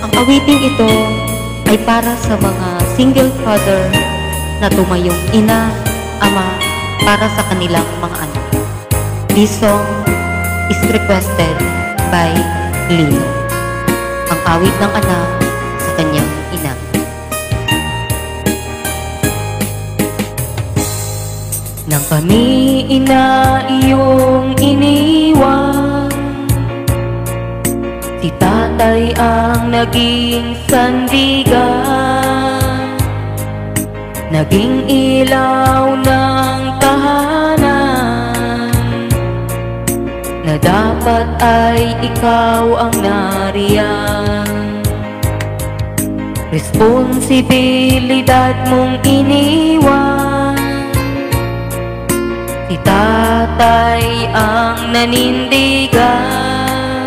Ang awiting ito ay para sa mga single father na tumayong ina, ama para sa kanilang mga anak. This song is requested by Lino. Ang awit ng anak sa kanyang ina. Nang kami ina iyong iniwan, si tatay ang naging sandigan, naging ilaw ng tahanan, na dapat ay ikaw ang nariyan. Responsibilidad mong iniwan, si tatay ang nanindigan,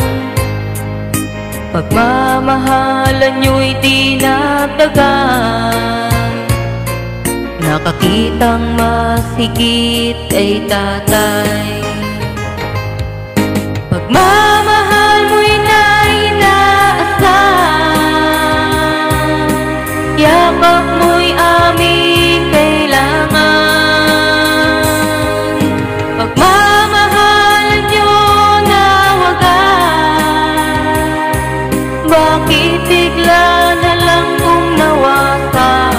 pagmamahalan nyo'y dinagdagan. Nakakitang masigit ay tatay, pagmamahal mo'y inaasahan, yakap mo'y aming kailangan. Pagmamahalan nyo na wagas, bakit bigla na lang kung nawasak?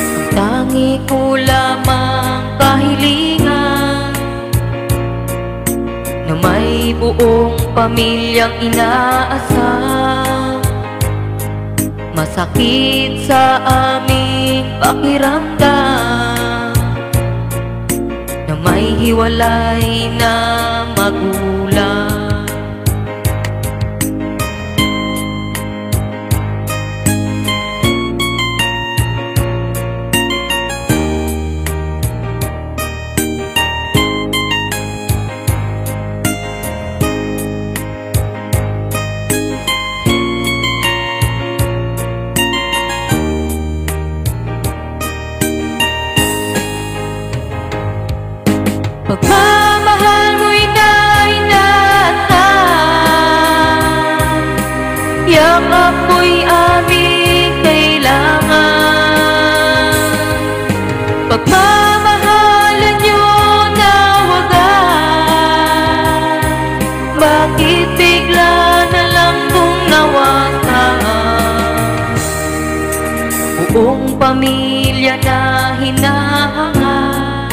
Ang tangi ko lamang kahilingan, na may buong pamilyang inaasam. Masakit sa aming pakiramdam na may hiwalay na magulang. Pagmamahal mo'y inaasahan, yakap mo'y aming kailangan. Pagmamahalan nyo na wagas, bakit bigla na lang kung nawasak? Buong pamilya na hinahangad,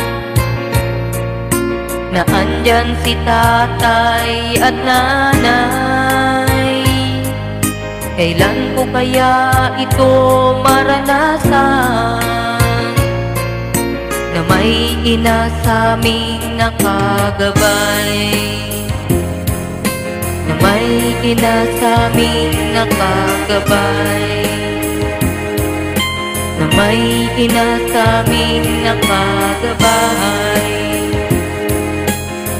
na andyan si tatay at nanay. Kailan ko kaya ito maranasan, na may ina sa aming nakagabay, na may ina sa aming nakagabay, na may ina sa aming nakagabay,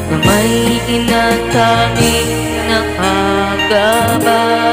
na may ina sa aming nakagabay.